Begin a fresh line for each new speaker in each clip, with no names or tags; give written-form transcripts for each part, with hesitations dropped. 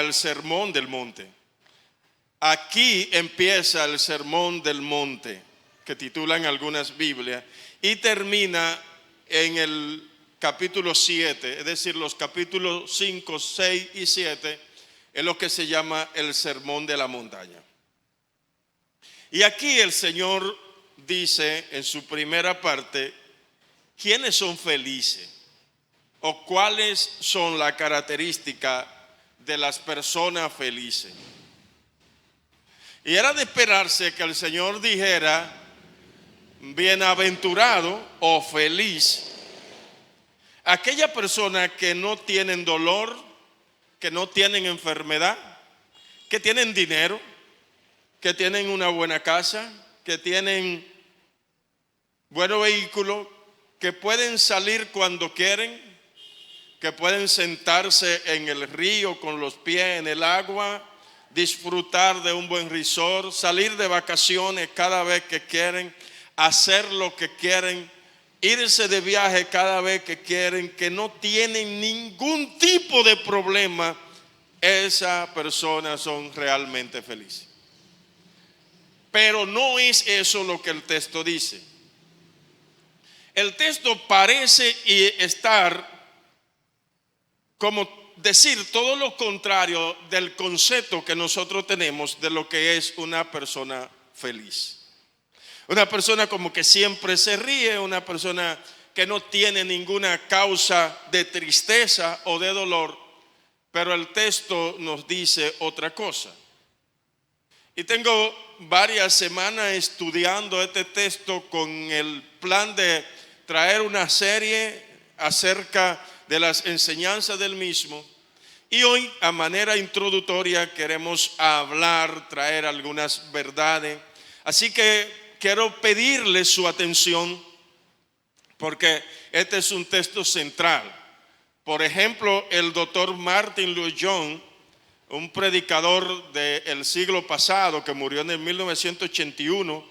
el Sermón del Monte. Aquí empieza el Sermón del Monte, que titulan algunas Biblias, y termina en el capítulo 7, es decir, los capítulos 5, 6 y 7, es lo que se llama el Sermón de la Montaña. Y aquí el Señor dice en su primera parte, ¿quiénes son felices? ¿O cuáles son las características de las personas felices? Y era de esperarse que el Señor dijera, bienaventurado o feliz, aquella persona que no tienen dolor, que no tienen enfermedad, que tienen dinero, que tienen una buena casa, que tienen buenos vehículos, que pueden salir cuando quieren, que pueden sentarse en el río con los pies en el agua, disfrutar de un buen resort, salir de vacaciones cada vez que quieren, hacer lo que quieren, irse de viaje cada vez que quieren, que no tienen ningún tipo de problema. Esas personas son realmente felices. Pero no es eso lo que el texto dice. El texto parece estar como decir todo lo contrario del concepto que nosotros tenemos de lo que es una persona feliz. Una persona como que siempre se ríe, una persona que no tiene ninguna causa de tristeza o de dolor, pero el texto nos dice otra cosa. Y tengo varias semanas estudiando este texto con el plan de traer una serie acerca de las enseñanzas del mismo. Y hoy, a manera introductoria, queremos traer algunas verdades. Así que quiero pedirle su atención porque este es un texto central. Por ejemplo, el doctor Martin Lloyd-Jones, un predicador del siglo pasado que murió en el 1981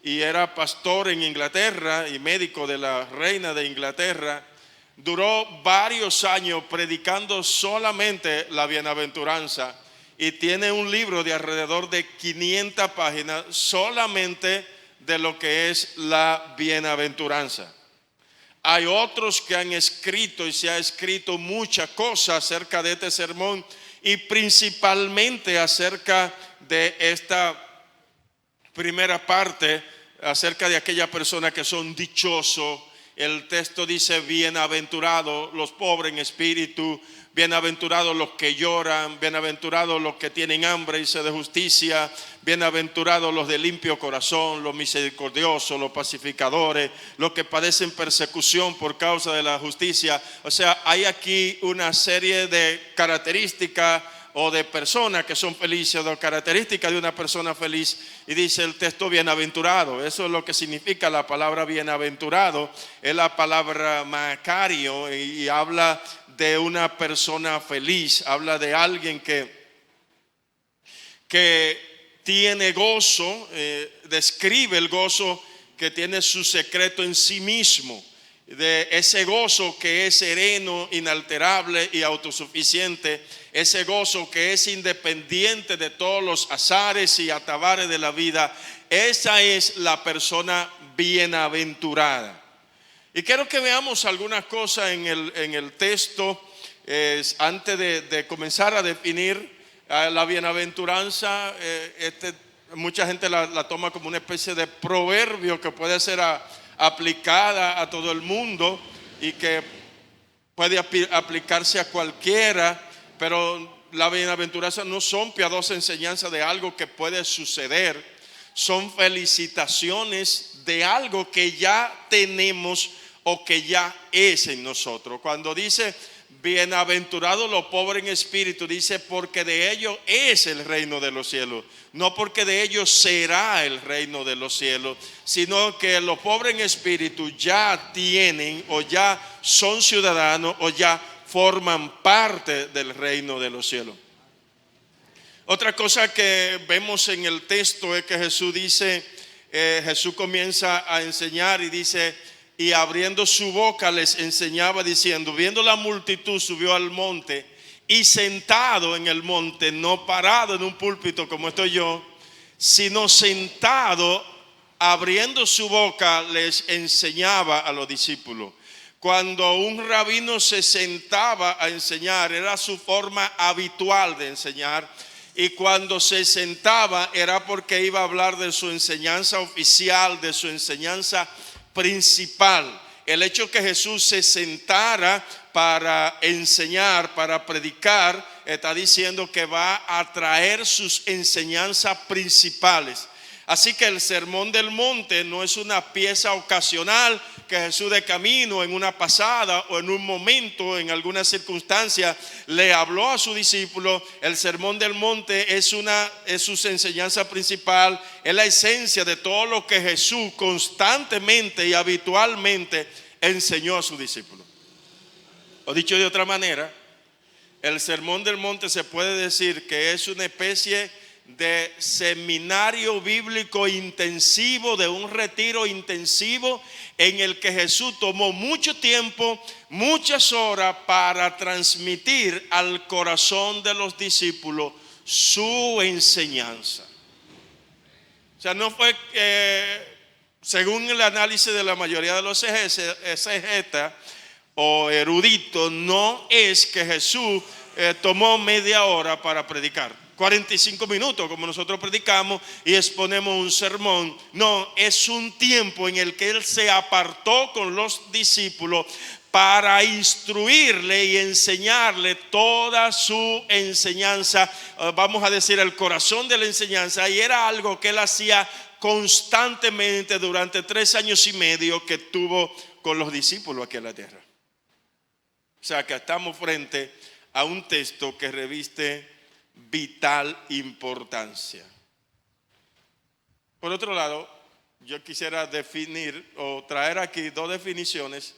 y era pastor en Inglaterra y médico de la reina de Inglaterra, duró varios años predicando solamente la bienaventuranza y tiene un libro de alrededor de 500 páginas solamente de lo que es la bienaventuranza. Hay otros que han escrito y se ha escrito muchas cosas acerca de este sermón y principalmente acerca de esta primera parte, acerca de aquellas personas que son dichosos. El texto dice, bienaventurados los pobres en espíritu, bienaventurados los que lloran, bienaventurados los que tienen hambre y sed de justicia, bienaventurados los de limpio corazón, los misericordiosos, los pacificadores, los que padecen persecución por causa de la justicia. O sea, hay aquí una serie de características o de personas que son felices, o de características de una persona feliz. Y dice el texto bienaventurado. Eso es lo que significa la palabra bienaventurado. Es la palabra macario y habla de una persona feliz. Habla de alguien que tiene gozo, describe el gozo que tiene su secreto en sí mismo. De ese gozo que es sereno, inalterable y autosuficiente, ese gozo que es independiente de todos los azares y atabares de la vida. Esa es la persona bienaventurada. Y quiero que veamos algunas cosas en el texto antes de comenzar a definir la bienaventuranza. Mucha gente la toma como una especie de proverbio que puede ser aplicada a todo el mundo y que puede aplicarse a cualquiera, pero la bienaventuranza no son piadosas enseñanzas de algo que puede suceder, son felicitaciones de algo que ya tenemos o que ya es en nosotros. Cuando dice bienaventurados los pobres en espíritu, dice porque de ellos es el reino de los cielos, no porque de ellos será el reino de los cielos, sino que los pobres en espíritu ya tienen o ya son ciudadanos o ya forman parte del reino de los cielos. Otra cosa que vemos en el texto es que Jesús dice, Jesús comienza a enseñar y dice, y abriendo su boca les enseñaba diciendo, viendo la multitud subió al monte y sentado en el monte, no parado en un púlpito como estoy yo, sino sentado, abriendo su boca, les enseñaba a los discípulos. Cuando un rabino se sentaba a enseñar, era su forma habitual de enseñar. Y cuando se sentaba era porque iba a hablar de su enseñanza oficial, de su enseñanza principal. El hecho que Jesús se sentara para enseñar, para predicar, está diciendo que va a traer sus enseñanzas principales. Así que el Sermón del Monte no es una pieza ocasional que Jesús de camino, en una pasada o en un momento, en alguna circunstancia, le habló a su discípulo. El Sermón del Monte es su enseñanza principal, es la esencia de todo lo que Jesús constantemente y habitualmente enseñó a sus discípulos. O dicho de otra manera, el Sermón del Monte se puede decir que es una especie de seminario bíblico intensivo, de un retiro intensivo en el que Jesús tomó mucho tiempo, muchas horas para transmitir al corazón de los discípulos su enseñanza. O sea, no fue según el análisis de la mayoría de los exegetas o eruditos, no es que Jesús tomó media hora para predicar, 45 minutos como nosotros predicamos y exponemos un sermón. No, es un tiempo en el que Él se apartó con los discípulos para instruirle y enseñarle toda su enseñanza, vamos a decir el corazón de la enseñanza, y era algo que Él hacía constantemente durante 3 años y medio que tuvo con los discípulos aquí en la tierra. O sea que estamos frente a un texto que reviste vital importancia. Por otro lado, yo quisiera definir o traer aquí 2 definiciones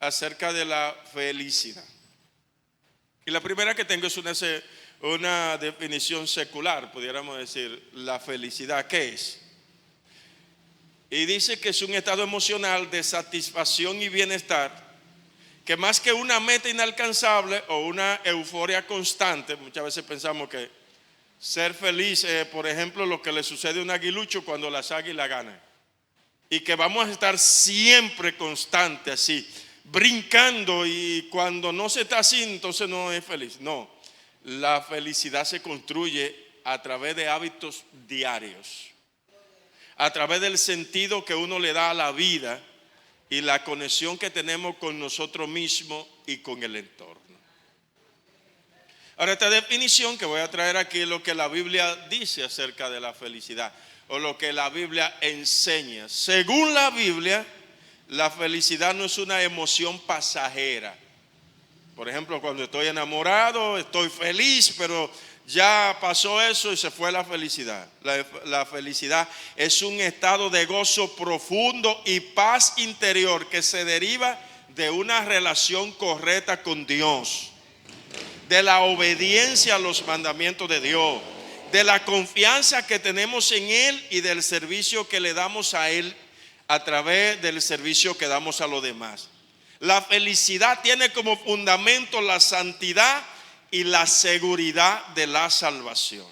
acerca de la felicidad. Y la primera que tengo es una definición secular, pudiéramos decir, la felicidad, ¿qué es? Y dice que es un estado emocional de satisfacción y bienestar, que más que una meta inalcanzable o una euforia constante. Muchas veces pensamos que ser feliz es, por ejemplo, lo que le sucede a un aguilucho cuando las águilas ganan, y que vamos a estar siempre constante así, brincando, y cuando no se está así, entonces no es feliz. No, la felicidad se construye a través de hábitos diarios, a través del sentido que uno le da a la vida y la conexión que tenemos con nosotros mismos y con el entorno. Ahora, esta definición que voy a traer aquí es lo que la Biblia dice acerca de la felicidad, o lo que la Biblia enseña. Según la Biblia, la felicidad no es una emoción pasajera. Por ejemplo, cuando estoy enamorado, estoy feliz, pero ya pasó eso y se fue la felicidad. La felicidad es un estado de gozo profundo y paz interior que se deriva de una relación correcta con Dios, de la obediencia a los mandamientos de Dios, de la confianza que tenemos en Él y del servicio que le damos a Él a través del servicio que damos a los demás. La felicidad tiene como fundamento la santidad y la seguridad de la salvación.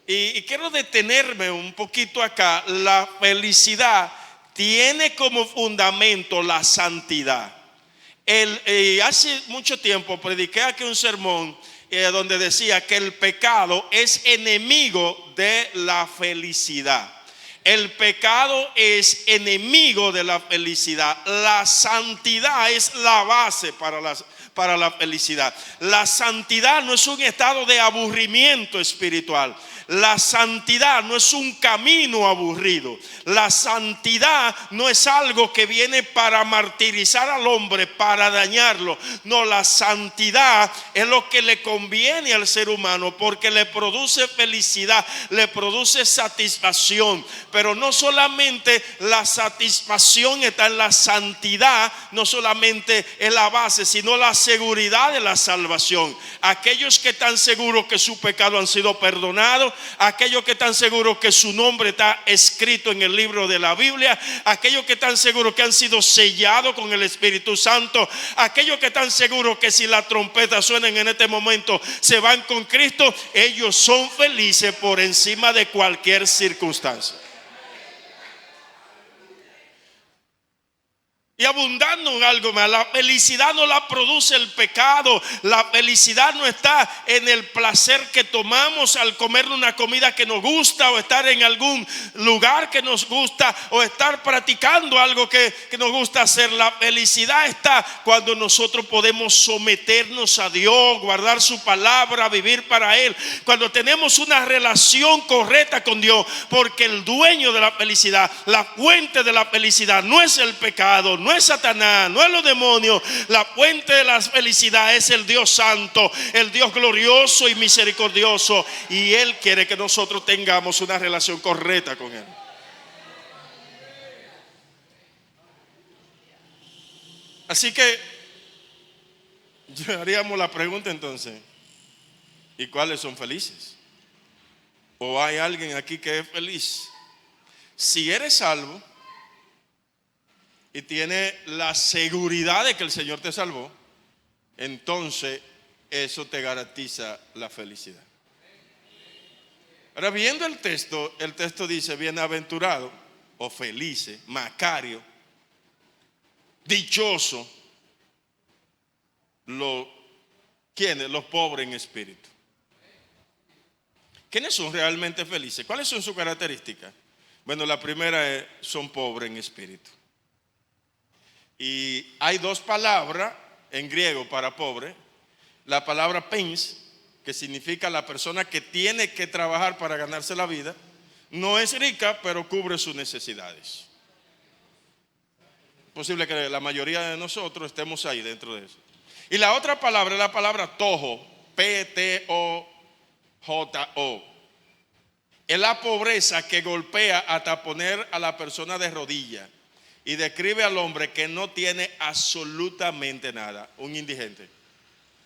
Y quiero detenerme un poquito acá. La felicidad tiene como fundamento la santidad. Hace mucho tiempo prediqué aquí un sermón donde decía que el pecado es enemigo de la felicidad. El pecado es enemigo de la felicidad. La santidad es la base para la felicidad. La santidad no es un estado de aburrimiento espiritual. La santidad no es un camino aburrido. La santidad no es algo que viene para martirizar al hombre, para dañarlo. No, la santidad es lo que le conviene al ser humano, porque le produce felicidad, le produce satisfacción. Pero no solamente la satisfacción está en la santidad, no solamente es la base, sino la seguridad de la salvación. Aquellos que están seguros que sus pecados han sido perdonados, aquellos que están seguros que su nombre está escrito en el libro de la Biblia, aquellos que están seguros que han sido sellados con el Espíritu Santo, aquellos que están seguros que si la trompeta suena en este momento se van con Cristo, ellos son felices por encima de cualquier circunstancia. Y abundando en algo más, la felicidad no la produce el pecado. La felicidad no está en el placer que tomamos al comer una comida que nos gusta, o estar en algún lugar que nos gusta, o estar practicando algo que nos gusta hacer. La felicidad está cuando nosotros podemos someternos a Dios, guardar su palabra, vivir para Él. Cuando tenemos una relación correcta con Dios, porque el dueño de la felicidad, la fuente de la felicidad no es el pecado, no es Satanás, no es los demonios. La fuente de la felicidad es el Dios Santo, el Dios glorioso y misericordioso, y Él quiere que nosotros tengamos una relación correcta con Él. Así que haríamos la pregunta entonces: ¿y cuáles son felices? ¿O hay alguien aquí que es feliz? Si eres salvo y tiene la seguridad de que el Señor te salvó, entonces eso te garantiza la felicidad. Ahora, viendo el texto dice: bienaventurado o felices, macario, dichoso, ¿quiénes? Los pobres en espíritu. ¿Quiénes son realmente felices? ¿Cuáles son sus características? Bueno, la primera es: son pobres en espíritu. Y hay dos palabras en griego para pobre. La palabra pens, que significa la persona que tiene que trabajar para ganarse la vida. No es rica, pero cubre sus necesidades. Es posible que la mayoría de nosotros estemos ahí dentro de eso. Y la otra palabra es la palabra tojo, P-T-O-J-O. Es la pobreza que golpea hasta poner a la persona de rodillas. Y describe al hombre que no tiene absolutamente nada, un indigente.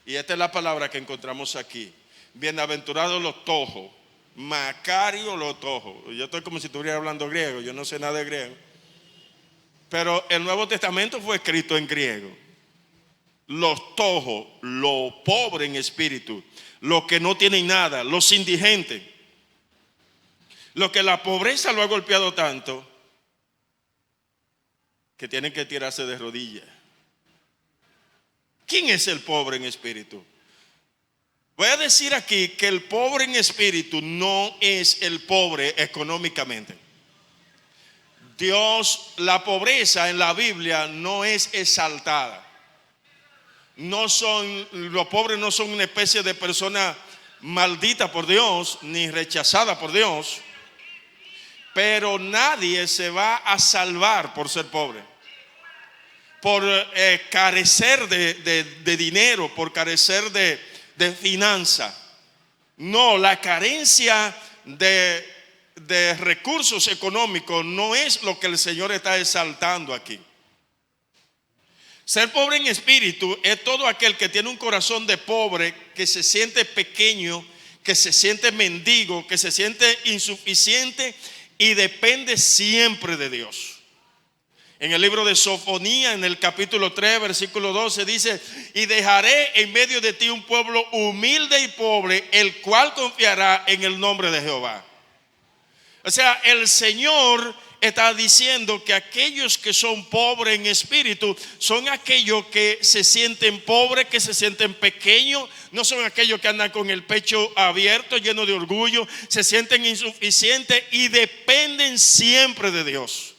Y esta es la palabra que encontramos aquí: bienaventurados los tojos, macario los tojos. Yo estoy como si estuviera hablando griego, yo no sé nada de griego, pero el Nuevo Testamento fue escrito en griego. Los tojos, los pobres en espíritu, los que no tienen nada, los indigentes, los que la pobreza lo ha golpeado tanto que tienen que tirarse de rodillas. ¿Quién es el pobre en espíritu? Voy a decir aquí que el pobre en espíritu no es el pobre económicamente. La pobreza en la Biblia no es exaltada. Los pobres no son una especie de persona maldita por Dios ni rechazada por Dios. Pero nadie se va a salvar por ser pobre, por carecer de dinero, por carecer de finanza. No, la carencia de recursos económicos no es lo que el Señor está exaltando aquí. Ser pobre en espíritu es todo aquel que tiene un corazón de pobre, que se siente pequeño, que se siente mendigo, que se siente insuficiente y depende siempre de Dios. En el libro de Sofonía, en el capítulo 3, versículo 12, dice: y dejaré en medio de ti un pueblo humilde y pobre, el cual confiará en el nombre de Jehová. O sea, el Señor está diciendo que aquellos que son pobres en espíritu son aquellos que se sienten pobres, que se sienten pequeños. No son aquellos que andan con el pecho abierto, lleno de orgullo. Se sienten insuficientes y dependen siempre de Dios.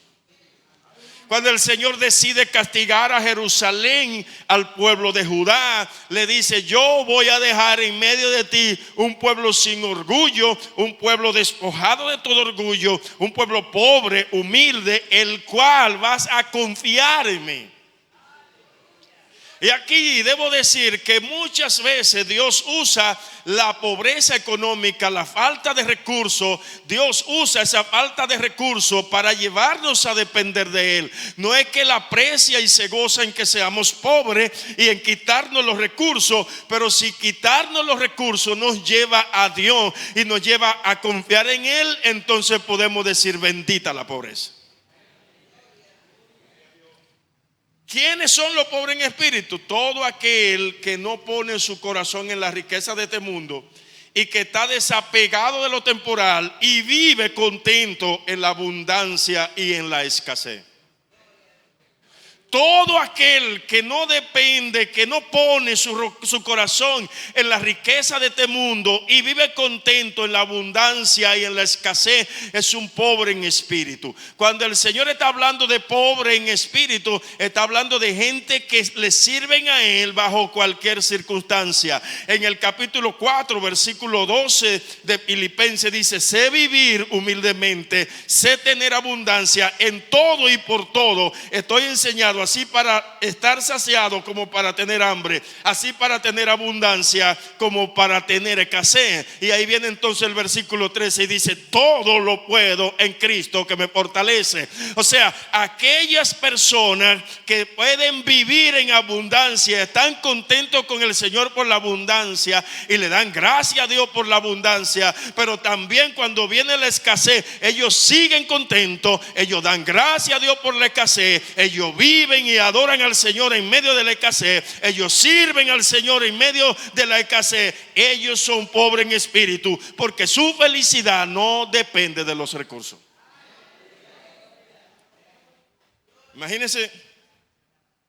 Cuando el Señor decide castigar a Jerusalén, al pueblo de Judá, le dice: yo voy a dejar en medio de ti un pueblo sin orgullo, un pueblo despojado de todo orgullo, un pueblo pobre, humilde, el cual vas a confiar en mí. Y aquí debo decir que muchas veces Dios usa la pobreza económica, la falta de recursos. Dios usa esa falta de recursos para llevarnos a depender de Él. No es que Él aprecia y se goza en que seamos pobres y en quitarnos los recursos, pero si quitarnos los recursos nos lleva a Dios y nos lleva a confiar en Él, entonces podemos decir: bendita la pobreza. ¿Quiénes son los pobres en espíritu? Todo aquel que no pone su corazón en la riqueza de este mundo y que está desapegado de lo temporal y vive contento en la abundancia y en la escasez. Todo aquel que no depende, que no pone su corazón en la riqueza de este mundo y vive contento en la abundancia y en la escasez, es un pobre en espíritu. Cuando el Señor está hablando de pobre en espíritu, está hablando de gente que le sirven a Él bajo cualquier circunstancia. En el capítulo 4, versículo 12 de Filipenses dice: sé vivir humildemente, sé tener abundancia en todo y por todo. Estoy enseñado así para estar saciado como para tener hambre, así para tener abundancia como para tener escasez. Y ahí viene entonces el versículo 13 y dice: todo lo puedo en Cristo que me fortalece. O sea, aquellas personas que pueden vivir en abundancia, están contentos con el Señor por la abundancia y le dan gracias a Dios por la abundancia, pero también cuando viene la escasez, ellos siguen contentos, ellos dan gracias a Dios por la escasez, ellos viven y adoran al Señor en medio de la escasez, ellos sirven al Señor en medio de la escasez. Ellos son pobres en espíritu porque su felicidad no depende de los recursos. Imagínense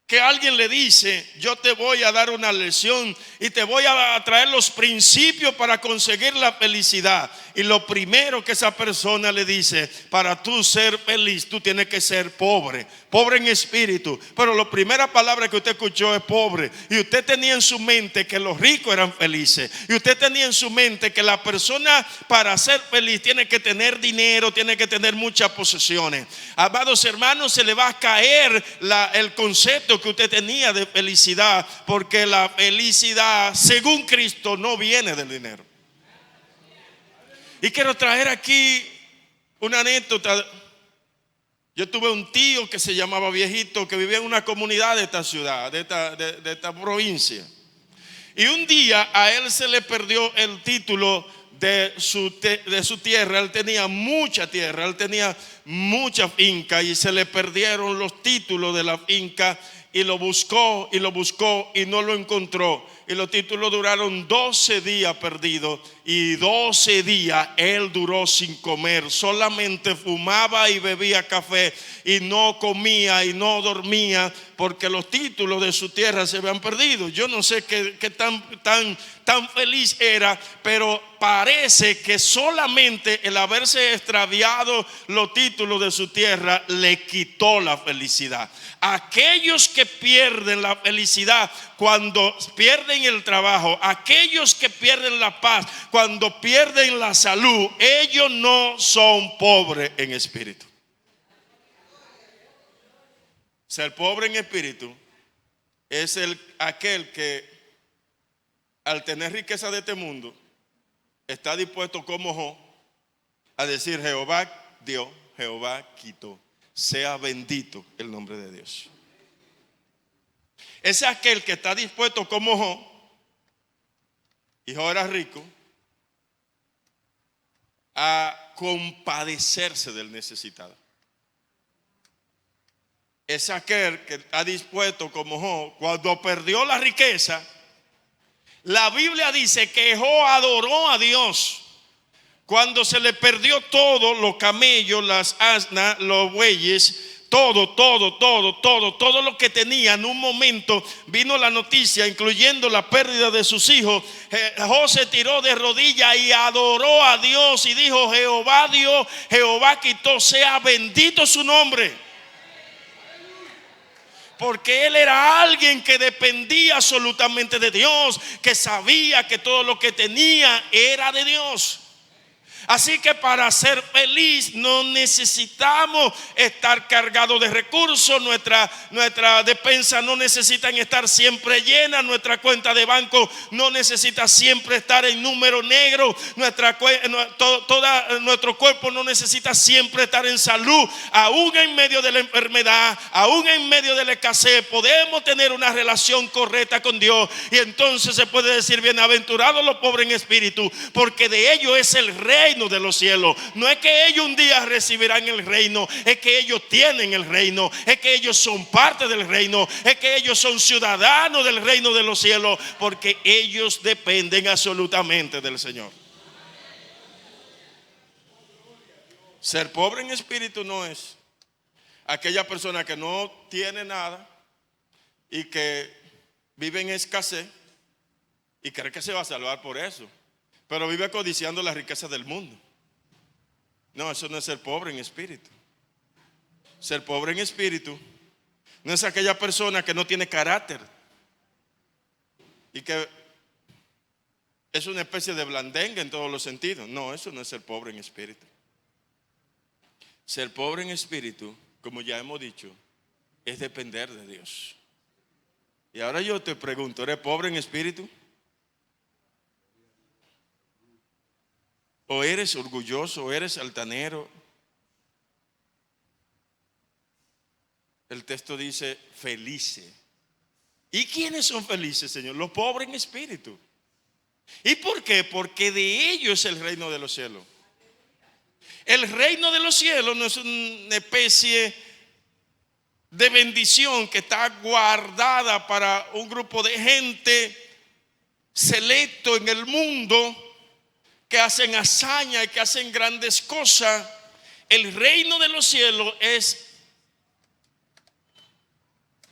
que alguien le dice: yo te voy a dar una lección y te voy a traer los principios para conseguir la felicidad. Y lo primero que esa persona le dice: para tú ser feliz, tú tienes que ser pobre, pobre en espíritu. Pero la primera palabra que usted escuchó es pobre. Y usted tenía en su mente que los ricos eran felices. Y usted tenía en su mente que la persona para ser feliz tiene que tener dinero, tiene que tener muchas posesiones. Amados hermanos, se le va a caer el concepto que usted tenía de felicidad, porque la felicidad según Cristo no viene del dinero. Y quiero traer aquí una anécdota. Yo tuve un tío que se llamaba Viejito, que vivía en una comunidad de esta ciudad, de esta provincia. Y un día a él se le perdió el título de su tierra. Él tenía mucha tierra, él tenía mucha finca, y se le perdieron los títulos de la finca. Y lo buscó y no lo encontró. Y los títulos duraron 12 días perdidos. Y 12 días él duró sin comer. Solamente fumaba y bebía café. Y no comía y no dormía, porque los títulos de su tierra se habían perdido. Yo no sé qué tan feliz era, pero parece que solamente el haberse extraviado los títulos de su tierra le quitó la felicidad. Aquellos que pierden la felicidad cuando pierden el trabajo, aquellos que pierden la paz cuando pierden la salud, ellos no son pobres en espíritu. Ser pobre en espíritu es aquel que, al tener riqueza de este mundo, está dispuesto como Job a decir: Jehová dio, Jehová quitó, sea bendito el nombre de Dios. Es aquel que está dispuesto como Job, y Job era rico, a compadecerse del necesitado. Es aquel que está dispuesto como Job, cuando perdió la riqueza. La Biblia dice que Job adoró a Dios. Cuando se le perdió todo, los camellos, las asnas, los bueyes, todo lo que tenía, en un momento vino la noticia, incluyendo la pérdida de sus hijos. Job se tiró de rodillas y adoró a Dios y dijo: Jehová dio, Jehová quitó, sea bendito su nombre. Porque él era alguien que dependía absolutamente de Dios, que sabía que todo lo que tenía era de Dios. Así que para ser feliz no necesitamos estar cargados de recursos. Nuestra despensa no necesita estar siempre llena. Nuestra cuenta de banco no necesita siempre estar en número negro. Nuestro cuerpo no necesita siempre estar en salud. Aún en medio de la enfermedad, aún en medio de la escasez, podemos tener una relación correcta con Dios. Y entonces se puede decir: bienaventurados los pobres en espíritu, porque de ellos es el reino de los cielos. No es que ellos un día recibirán el reino, es que ellos tienen el reino, es que ellos son parte del reino, es que ellos son ciudadanos del reino de los cielos, porque ellos dependen absolutamente del Señor. Ser pobre en espíritu no es aquella persona que no tiene nada y que vive en escasez y cree que se va a salvar por eso, pero vive codiciando las riquezas del mundo. No, eso no es ser pobre en espíritu. Ser pobre en espíritu no es aquella persona que no tiene carácter y que es una especie de blandengue en todos los sentidos. No, eso no es ser pobre en espíritu. Ser pobre en espíritu, como ya hemos dicho, es depender de Dios. Y ahora yo te pregunto: ¿eres pobre en espíritu? ¿O eres orgulloso? ¿O eres altanero? El texto dice: felices. ¿Y quiénes son felices, Señor? Los pobres en espíritu. ¿Y por qué? Porque de ellos es el reino de los cielos. El reino de los cielos no es una especie de bendición que está guardada para un grupo de gente selecto en el mundo, que hacen hazaña y que hacen grandes cosas. El reino de los cielos es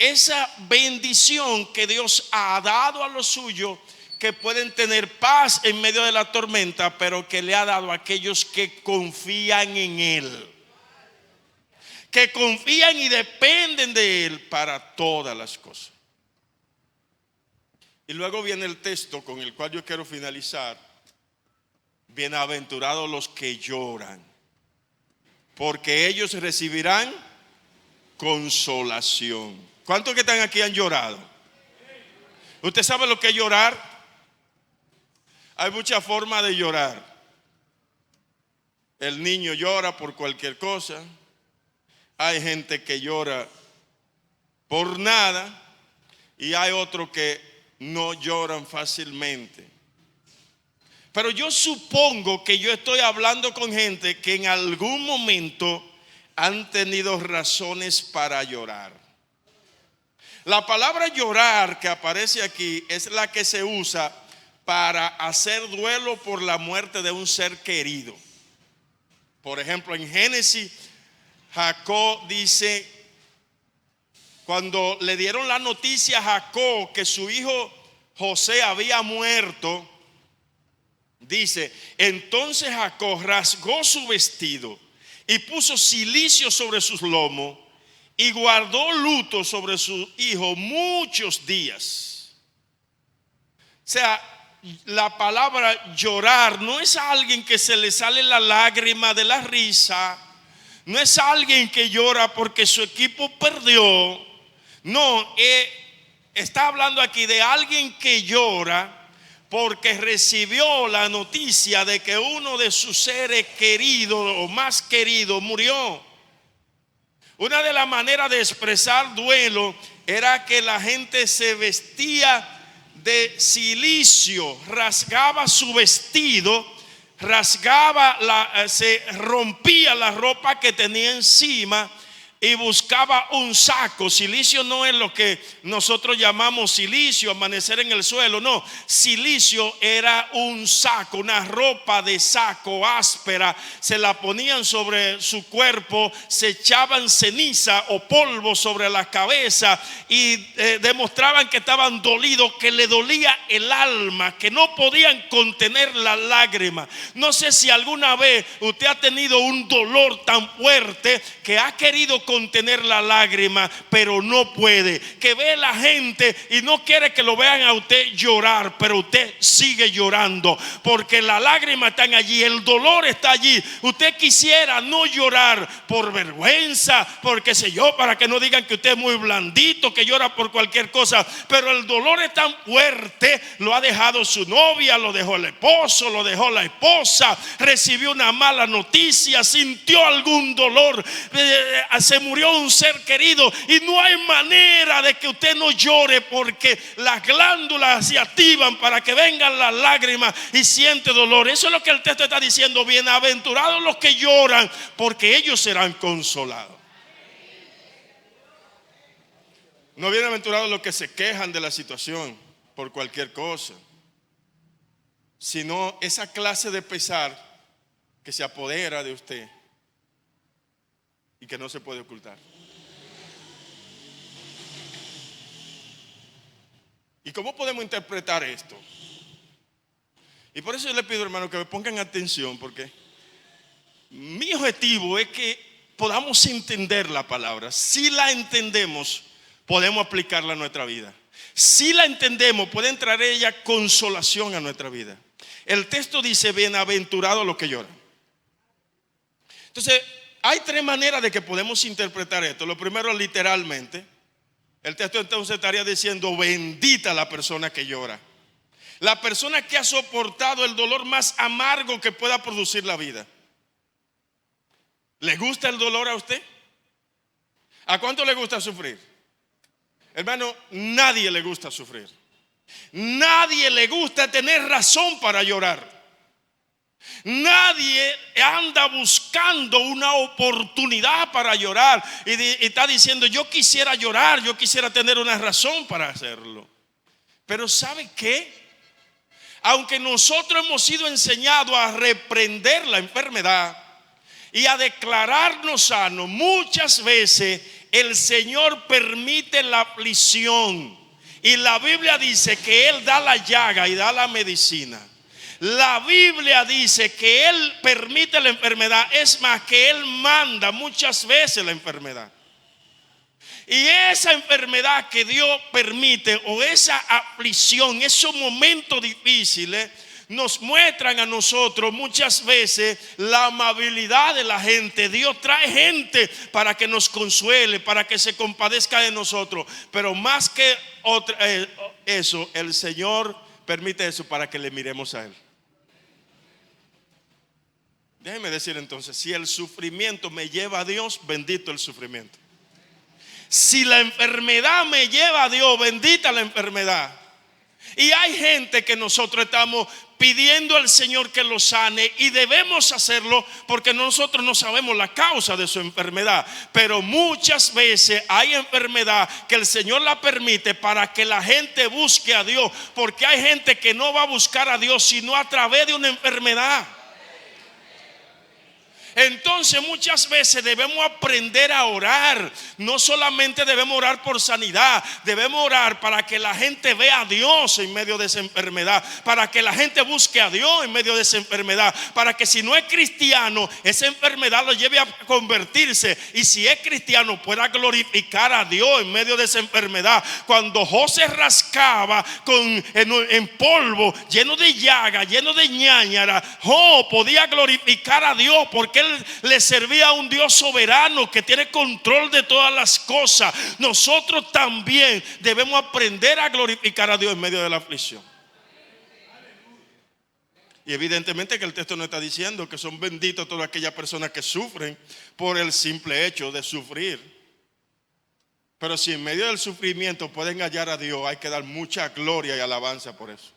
esa bendición que Dios ha dado a los suyos, que pueden tener paz en medio de la tormenta, pero que le ha dado a aquellos que confían en Él, que confían y dependen de Él para todas las cosas. Y luego viene el texto con el cual yo quiero finalizar: bienaventurados los que lloran, porque ellos recibirán consolación. ¿Cuántos que están aquí han llorado? ¿Usted sabe lo que es llorar? Hay muchas formas de llorar. El niño llora por cualquier cosa. Hay gente que llora por nada, y hay otros que no lloran fácilmente. Pero yo supongo que yo estoy hablando con gente que en algún momento han tenido razones para llorar. La palabra llorar que aparece aquí es la que se usa para hacer duelo por la muerte de un ser querido. Por ejemplo, en Génesis, Jacob dice, cuando le dieron la noticia a Jacob que su hijo José había muerto, dice: entonces Jacob rasgó su vestido y puso cilicio sobre sus lomos y guardó luto sobre su hijo muchos días. O sea, la palabra llorar no es alguien que se le sale la lágrima de la risa, no es alguien que llora porque su equipo perdió. No, está hablando aquí de alguien que llora porque recibió la noticia de que uno de sus seres queridos o más queridos murió. Una de las maneras de expresar duelo era que la gente se vestía de cilicio, rasgaba su vestido, se rompía la ropa que tenía encima y buscaba un saco. Cilicio no es lo que nosotros llamamos cilicio, amanecer en el suelo. No, cilicio era un saco, una ropa de saco áspera. Se la ponían sobre su cuerpo, se echaban ceniza o polvo sobre la cabeza y demostraban que estaban dolidos, que le dolía el alma, que no podían contener la lágrima. No sé si alguna vez usted ha tenido un dolor tan fuerte que ha querido contener la lágrima, pero no puede. Que ve la gente y no quiere que lo vean a usted llorar, pero usted sigue llorando, porque las lágrimas están allí, el dolor está allí. Usted quisiera no llorar por vergüenza, porque sé yo, para que no digan que usted es muy blandito, que llora por cualquier cosa, pero el dolor es tan fuerte. Lo ha dejado su novia, lo dejó el esposo, lo dejó la esposa, recibió una mala noticia, sintió algún dolor, se murió un ser querido, y no hay manera de que usted no llore, porque las glándulas se activan para que vengan las lágrimas y siente dolor. Eso es lo que el texto está diciendo: bienaventurados los que lloran, porque ellos serán consolados. No bienaventurados los que se quejan de la situación por cualquier cosa, sino esa clase de pesar que se apodera de usted y que no se puede ocultar. ¿Y cómo podemos interpretar esto? Y por eso yo le pido, hermano, que me pongan atención, porque mi objetivo es que podamos entender la palabra. Si la entendemos, podemos aplicarla a nuestra vida. Si la entendemos, puede entrar ella consolación a nuestra vida. El texto dice: bienaventurados los que lloran. Entonces, hay tres maneras de que podemos interpretar esto. Lo primero, literalmente. El texto entonces estaría diciendo: bendita la persona que llora. La persona que ha soportado el dolor más amargo que pueda producir la vida. ¿Le gusta el dolor a usted? ¿A cuánto le gusta sufrir? Hermano, nadie le gusta sufrir. Nadie le gusta tener razón para llorar. Nadie anda buscando una oportunidad para llorar y está diciendo: yo quisiera llorar, yo quisiera tener una razón para hacerlo. Pero ¿sabe qué? Aunque nosotros hemos sido enseñados a reprender la enfermedad y a declararnos sanos, muchas veces el Señor permite la aflicción, y la Biblia dice que Él da la llaga y da la medicina. La Biblia dice que Él permite la enfermedad, es más, que Él manda muchas veces la enfermedad. Y esa enfermedad que Dios permite, o esa aflicción, esos momentos difíciles, nos muestran a nosotros muchas veces la amabilidad de la gente. Dios trae gente para que nos consuele, para que se compadezca de nosotros. Pero más que eso, el Señor permite eso para que le miremos a Él. Déjeme decir entonces: si el sufrimiento me lleva a Dios, bendito el sufrimiento. Si la enfermedad me lleva a Dios, bendita la enfermedad. Y hay gente que nosotros estamos pidiendo al Señor que lo sane, y debemos hacerlo porque nosotros no sabemos la causa de su enfermedad. Pero muchas veces hay enfermedad que el Señor la permite para que la gente busque a Dios, porque hay gente que no va a buscar a Dios sino a través de una enfermedad. Entonces muchas veces debemos aprender a orar. No solamente debemos orar por sanidad, debemos orar para que la gente vea a Dios en medio de esa enfermedad, para que la gente busque a Dios en medio de esa enfermedad, para que si no es cristiano, esa enfermedad lo lleve a convertirse, y si es cristiano pueda glorificar a Dios en medio de esa enfermedad. Cuando José rascaba en polvo, lleno de llaga, lleno de ñáñara, podía glorificar a Dios, porque él le servía a un Dios soberano que tiene control de todas las cosas. Nosotros también debemos aprender a glorificar a Dios en medio de la aflicción. Y evidentemente que el texto no está diciendo que son benditos todas aquellas personas que sufren por el simple hecho de sufrir. Pero si en medio del sufrimiento pueden hallar a Dios, hay que dar mucha gloria y alabanza por eso.